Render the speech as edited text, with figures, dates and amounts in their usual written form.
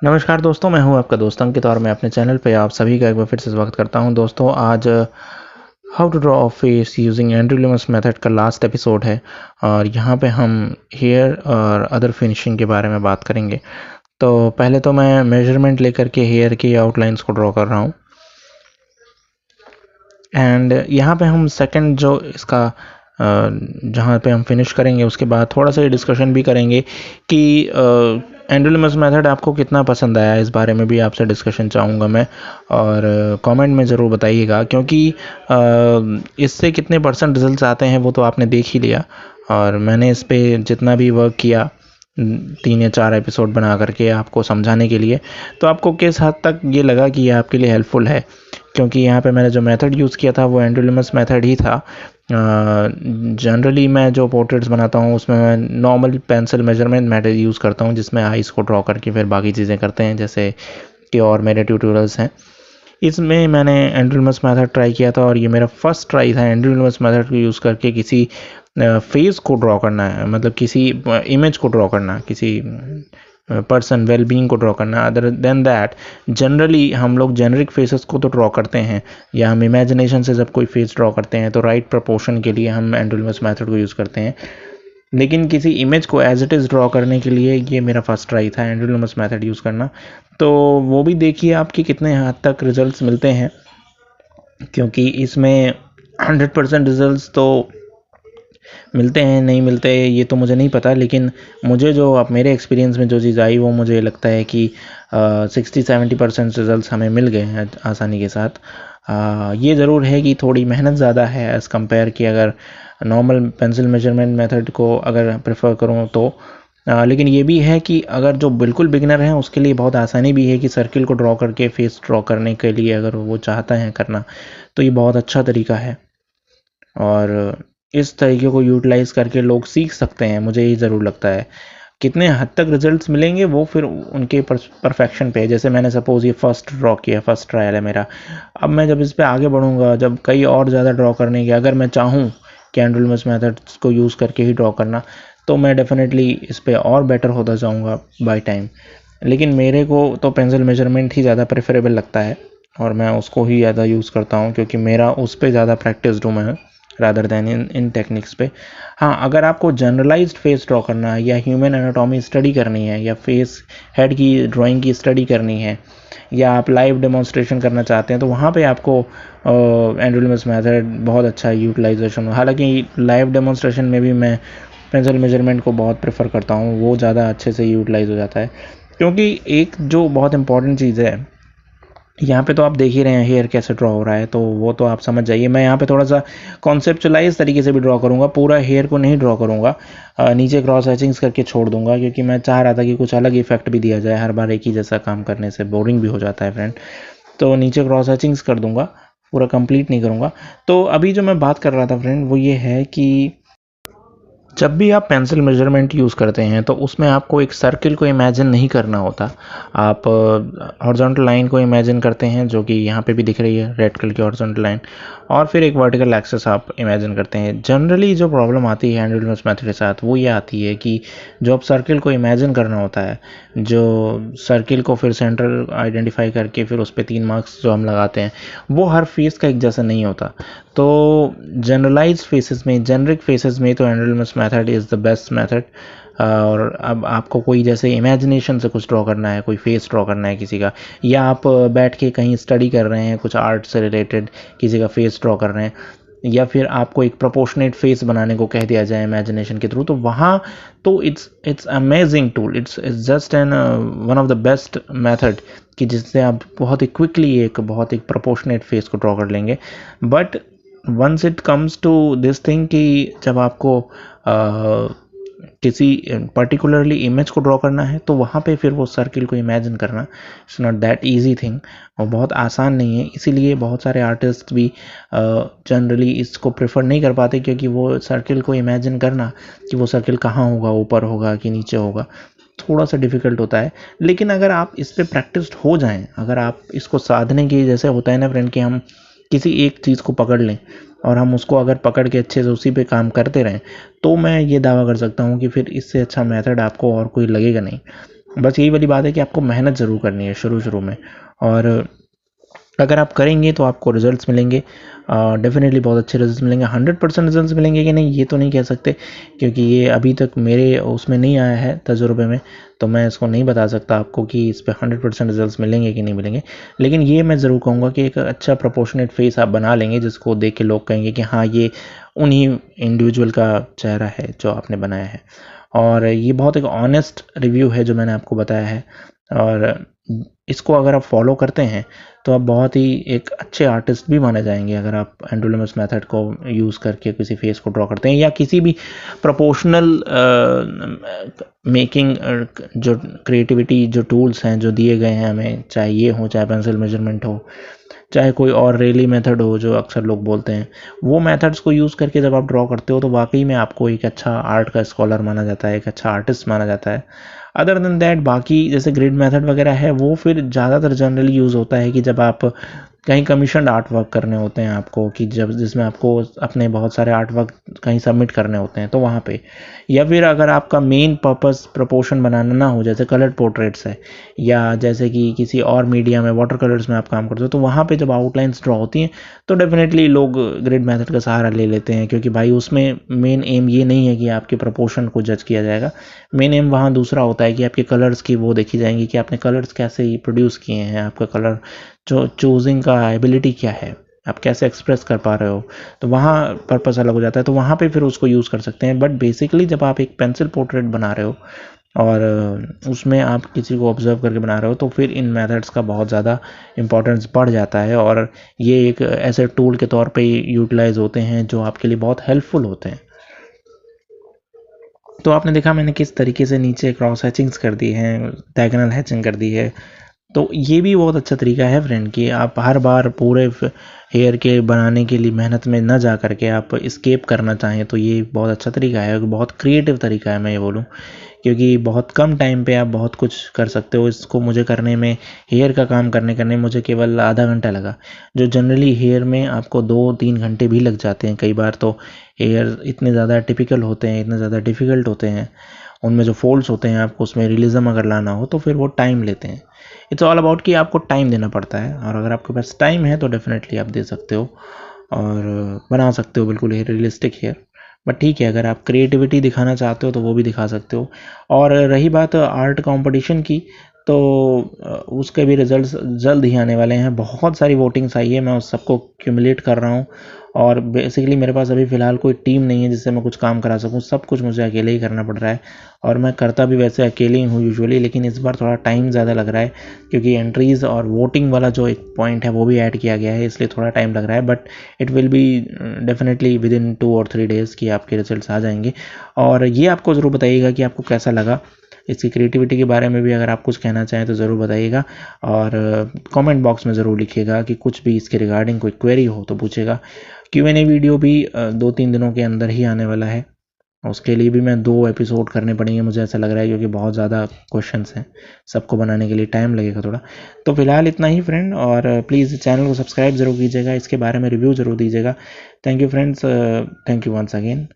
नमस्कार दोस्तों, मैं हूं आपका दोस्त अंकित और मैं अपने चैनल पे आप सभी का एक बार फिर से स्वागत करता हूं। दोस्तों, आज how to draw a face using Andrew Loomis method का लास्ट एपिसोड है और यहां पे हम हेयर और अदर फिनिशिंग के बारे में बात करेंगे। तो पहले तो मैं मेजरमेंट लेकर के हेयर की आउटलाइंस को ड्रॉ कर रहा हूं एंड यहाँ पे हम सेकंड जो इसका जहाँ पे हम फिनिश करेंगे उसके बाद थोड़ा सा डिस्कशन भी करेंगे कि एंड्रयू लुमस मेथड आपको कितना पसंद आया। इस बारे में भी आपसे डिस्कशन चाहूँगा मैं और कमेंट में ज़रूर बताइएगा, क्योंकि इससे कितने परसेंट रिजल्ट्स आते हैं वो तो आपने देख ही लिया और मैंने इस पर जितना भी वर्क किया 3 या 4 एपिसोड बना करके आपको समझाने के लिए, तो आपको किस हद तक ये लगा कि ये आपके लिए हेल्पफुल है। क्योंकि यहाँ पे मैंने जो मेथड यूज़ किया था वो एंड्रयू लुमस मेथड ही था। जनरली मैं जो पोर्ट्रेट्स बनाता हूँ उसमें मैं normal pencil measurement method use करता हूँ, जिसमें आइज़ को ड्रॉ करके फिर बाकी चीज़ें करते हैं, जैसे कि और मेरे ट्यूटोरियल्स हैं। इसमें मैंने एंड्रयू लुमस मेथड ट्राई किया था और ये मेरा फर्स्ट ट्राई था एंड्रयू लुमस मेथड को यूज़ करके किसी फेस को ड्रॉ करना है, मतलब किसी इमेज को ड्रॉ करना, किसी पर्सन वेलबींग को ड्रॉ करना। अदर देन दैट जनरली हम लोग जेनरिक फेसेस को तो ड्रॉ करते हैं, या हम इमेजिनेशन से जब कोई फेस ड्रॉ करते हैं तो राइट प्रोपोर्शन के लिए हम एंड्रयू लुमस मेथड को यूज़ करते हैं। लेकिन किसी इमेज को एज इट इज़ ड्रॉ करने के लिए ये मेरा फर्स्ट ट्राई था एंड्रयू लुमस मेथड यूज़ करना। तो वो भी देखिए आपकी कितने हद तक रिजल्ट्स मिलते हैं, क्योंकि इसमें 100% रिजल्ट्स तो मिलते हैं नहीं मिलते ये तो मुझे नहीं पता, लेकिन मुझे जो अब मेरे एक्सपीरियंस में जो चीज़ आई वो मुझे लगता है कि 60-70% रिजल्ट्स हमें मिल गए हैं आसानी के साथ। ये ज़रूर है कि थोड़ी मेहनत ज़्यादा है एज़ कम्पेयर कि अगर नॉर्मल पेंसिल मेजरमेंट मेथड को अगर प्रेफर करूँ तो। लेकिन ये भी है कि अगर जो बिल्कुल बिगिनर हैं उसके लिए बहुत आसानी भी है कि सर्किल को ड्रॉ करके फेस ड्रॉ करने के लिए अगर वो चाहता है करना तो ये बहुत अच्छा तरीका है और इस तरीके को यूटिलाइज़ करके लोग सीख सकते हैं, मुझे ये ज़रूर लगता है। कितने हद तक रिजल्ट्स मिलेंगे वो फिर उनके परफेक्शन पे है। जैसे मैंने सपोज़ ये फर्स्ट ड्रॉ किया, फर्स्ट ट्रायल है मेरा। अब मैं जब इस पे आगे बढ़ूँगा, जब कई और ज़्यादा ड्रॉ करने के अगर मैं चाहूँ कि एंड्रयू लुमस मेथड्स को यूज़ करके ही ड्रॉ करना, तो मैं डेफिनेटली इस पे और बेटर होता जाऊँगा बाय टाइम। लेकिन मेरे को तो पेंसिल मेजरमेंट ही ज़्यादा प्रेफरेबल लगता है और मैं उसको ही ज़्यादा यूज़ करता हूँ, क्योंकि मेरा उस पर ज़्यादा प्रैक्टिस्ड हूँ मैं रादर दैन इन टेक्निक्स पे। हाँ, अगर आपको जनरलाइज्ड फेस ड्रॉ करना है या ह्यूमन एनाटॉमी स्टडी करनी है या फेस हेड की ड्राइंग की स्टडी करनी है या आप लाइव डेमोन्स्ट्रेशन करना चाहते हैं, तो वहाँ पे आपको एंड्रयू लुमस मेथड बहुत अच्छा यूटिलाइजेशन। हालांकि लाइव डेमोन्स्ट्रेशन में भी मैं पेंसिल मेजरमेंट को बहुत प्रेफर करता हूँ, वो ज़्यादा अच्छे से यूटिलाइज हो जाता है। क्योंकि एक जो बहुत इंपॉर्टेंट चीज़ है, यहाँ पे तो आप देख ही रहे हैं हेयर कैसे ड्रॉ हो रहा है, तो वो तो आप समझ जाइए। मैं यहाँ पे थोड़ा सा कॉन्सेप्चुलाइज तरीके से भी ड्रॉ करूँगा, पूरा हेयर को नहीं ड्रॉ करूँगा। नीचे क्रॉस हैचिंग्स करके छोड़ दूंगा, क्योंकि मैं चाह रहा था कि कुछ अलग इफेक्ट भी दिया जाए। हर बार एक ही जैसा काम करने से बोरिंग भी हो जाता है फ्रेंड। तो नीचे क्रॉस हैचिंग्स कर दूंगा, पूरा कंप्लीट नहीं करूँगा। तो अभी जो मैं बात कर रहा था फ्रेंड वो ये है कि जब भी आप पेंसिल मेजरमेंट यूज़ करते हैं तो उसमें आपको एक सर्किल को इमेजिन नहीं करना होता। आप हॉरिजॉन्टल लाइन को इमेजिन करते हैं, जो कि यहाँ पे भी दिख रही है, रेड कलर की हॉरिजॉन्टल लाइन, और फिर एक वर्टिकल एक्सिस आप इमेजिन करते हैं। जनरली जो प्रॉब्लम आती है एंड्रयू लुमस मेथड के साथ वो ये आती है कि जो आप सर्किल को इमेजिन करना होता है, जो सर्किल को फिर सेंटर आइडेंटिफाई करके फिर उस पर 3 मार्क्स जो हम लगाते हैं, वो हर फेस का एक जैसा नहीं होता। तो जनरलाइज फेसेस में, जेनरिक फेसेस में तो Andrew Loomis method is the best method. और अब आपको कोई जैसे इमेजिनेशन से कुछ ड्रॉ करना है, कोई फेस ड्रॉ करना है किसी का, या आप बैठ के कहीं स्टडी कर रहे हैं कुछ आर्ट से रिलेटेड, किसी का फेस ड्रॉ कर रहे हैं, या फिर आपको एक प्रोपोर्शनेट फेस बनाने को कह दिया जाए इमेजिनेशन के थ्रू, तो वहाँ तो it's amazing tool. It's just an one of the best method कि जिससे आप बहुत ही क्विकली एक बहुत एक प्रोपोर्शनेट फेस को ड्रॉ कर लेंगे। But once it comes to this thing कि जब आपको किसी पर्टिकुलरली इमेज को ड्रॉ करना है, तो वहाँ पे फिर वो सर्किल को इमेजिन करना it's not that easy thing, और बहुत आसान नहीं है। इसीलिए बहुत सारे आर्टिस्ट भी जनरली इसको प्रेफर नहीं कर पाते, क्योंकि वो सर्किल को इमेजिन करना कि वो सर्किल कहाँ होगा, ऊपर होगा कि नीचे होगा, थोड़ा सा डिफ़िकल्ट होता है। लेकिन अगर आप इस पे प्रैक्टिस्ड हो जाएं, अगर आप इसको साधने की, जैसे होता है ना फ्रेंड कि हम किसी एक चीज़ को पकड़ लें और हम उसको अगर पकड़ के अच्छे से उसी पे काम करते रहें, तो मैं ये दावा कर सकता हूँ कि फिर इससे अच्छा मेथड आपको और कोई लगेगा नहीं। बस यही वाली बात है कि आपको मेहनत ज़रूर करनी है शुरू में, और अगर आप करेंगे तो आपको रिजल्ट्स मिलेंगे, डेफिनेटली बहुत अच्छे रिजल्ट्स मिलेंगे। 100% रिजल्ट्स मिलेंगे कि नहीं ये तो नहीं कह सकते, क्योंकि ये अभी तक मेरे उसमें नहीं आया है तजुर्बे में, तो मैं इसको नहीं बता सकता आपको कि इस पे 100% रिजल्ट्स मिलेंगे कि नहीं मिलेंगे। लेकिन ये मैं ज़रूर कहूँगा कि एक अच्छा प्रोपोर्शनेट फेस आप बना लेंगे जिसको देख के लोग कहेंगे कि हाँ ये उन्हीं इंडिविजुअल का चेहरा है जो आपने बनाया है। और ये बहुत एक ऑनेस्ट रिव्यू है जो मैंने आपको बताया है, और इसको अगर आप फॉलो करते हैं तो आप बहुत ही एक अच्छे आर्टिस्ट भी माने जाएंगे अगर आप एंड्रू लुमिस मेथड को यूज़ करके किसी फेस को ड्रॉ करते हैं, या किसी भी प्रोपोर्शनल मेकिंग जो क्रिएटिविटी जो टूल्स हैं जो दिए गए हैं हमें, चाहे ये हो, चाहे पेंसिल मेजरमेंट हो, चाहे कोई और रेली मेथड हो जो अक्सर लोग बोलते हैं, वो मेथड्स को यूज़ करके जब आप ड्रॉ करते हो तो वाकई में आपको एक अच्छा आर्ट का स्कॉलर माना जाता है, एक अच्छा आर्टिस्ट माना जाता है। अदर देन दैट बाकी जैसे ग्रिड मेथड वगैरह है वो फिर ज़्यादातर जनरली यूज़ होता है कि जब आप कहीं कमीशन आर्ट वर्क करने होते हैं आपको, कि जब जिसमें आपको अपने बहुत सारे आर्ट वर्क कहीं सबमिट करने होते हैं तो वहाँ पे, या फिर अगर आपका मेन पर्पस प्रपोर्शन बनाना ना हो, जैसे कलर्ड पोर्ट्रेट्स है, या जैसे कि किसी और मीडिया में वाटर कलर्स में आप काम करते हो, तो वहाँ पे जब आउटलाइंस ड्रॉ होती हैं तो डेफिनेटली लोग ग्रिड मेथड का सहारा ले लेते हैं, क्योंकि भाई उसमें मेन एम ये नहीं है कि आपके प्रपोर्शन को जज किया जाएगा। मेन एम वहाँ दूसरा होता है कि आपके कलर्स की वो देखी जाएंगी कि आपने कलर्स कैसे ही प्रोड्यूस किए हैं, आपका कलर जो चूजिंग का एबिलिटी क्या है, आप कैसे एक्सप्रेस कर पा रहे हो, तो वहाँ पर्पस अलग हो जाता है, तो वहाँ पे फिर उसको यूज़ कर सकते हैं। बट बेसिकली जब आप एक पेंसिल पोर्ट्रेट बना रहे हो और उसमें आप किसी को ऑब्जर्व करके बना रहे हो तो फिर इन मेथड्स का बहुत ज़्यादा इंपॉर्टेंस बढ़ जाता है, और ये एक ऐसे टूल के तौर पे यूटिलाइज होते हैं जो आपके लिए बहुत हेल्पफुल होते हैं। तो आपने देखा मैंने किस तरीके से नीचे क्रॉस हैचिंग्स कर दी हैं, डायगोनल हैचिंग कर दी है, तो ये भी बहुत अच्छा तरीका है फ्रेंड कि आप हर बार पूरे हेयर के बनाने के लिए मेहनत में न जा करके आप स्केप करना चाहें, तो ये बहुत अच्छा तरीका है, बहुत क्रिएटिव तरीका है मैं ये बोलूँ, क्योंकि बहुत कम टाइम पे आप बहुत कुछ कर सकते हो। इसको मुझे करने में, हेयर का काम करने मुझे केवल आधा घंटा लगा, जो जनरली हेयर में आपको 2-3 घंटे भी लग जाते हैं कई बार। तो हेयर इतने ज़्यादा टिपिकल होते हैं, इतने ज़्यादा डिफ़िकल्ट होते हैं, उनमें जो फोल्ड्स होते हैं आपको उसमें रियलिज्म अगर लाना हो तो फिर वो टाइम लेते हैं। इट्स ऑल अबाउट कि आपको टाइम देना पड़ता है, और अगर आपके पास टाइम है तो डेफिनेटली आप दे सकते हो और बना सकते हो बिल्कुल रियलिस्टिक हेयर। बट ठीक है, अगर आप क्रिएटिविटी दिखाना चाहते हो तो वो भी दिखा सकते हो। और रही बात आर्ट कंपटीशन की, तो उसके भी रिजल्ट्स जल्द ही आने वाले हैं। बहुत सारी वोटिंग्स आई है, मैं उस सबको क्यूमुलेट कर रहा हूँ, और बेसिकली मेरे पास अभी फ़िलहाल कोई टीम नहीं है जिससे मैं कुछ काम करा सकूँ, सब कुछ मुझे अकेले ही करना पड़ रहा है। और मैं करता भी वैसे अकेले ही हूँ यूजुअली, लेकिन इस बार थोड़ा टाइम ज़्यादा लग रहा है क्योंकि एंट्रीज़ और वोटिंग वाला जो एक पॉइंट है वो भी ऐड किया गया है, इसलिए थोड़ा टाइम लग रहा है। But it will be definitely with in 2 और 3 डेज़ कि आपके रिजल्ट्स आ जाएंगे। और ये आपको ज़रूर बताइएगा कि आपको कैसा लगा। इसकी क्रिएटिविटी के बारे में भी अगर आप कुछ कहना चाहें तो ज़रूर बताइएगा, और कमेंट बॉक्स में ज़रूर लिखिएगा कि कुछ भी इसके रिगार्डिंग कोई क्वेरी हो तो पूछेगा। Q&A वीडियो भी 2-3 दिनों के अंदर ही आने वाला है, उसके लिए भी मैं 2 एपिसोड करने पड़ेंगे मुझे ऐसा लग रहा है, क्योंकि बहुत ज़्यादा क्वेश्चंस हैं, सबको बनाने के लिए टाइम लगेगा थोड़ा। तो फिलहाल इतना ही फ्रेंड, और प्लीज़ चैनल को सब्सक्राइब ज़रूर कीजिएगा, इसके बारे में रिव्यू ज़रूर दीजिएगा। Thank you friends, thank you once again.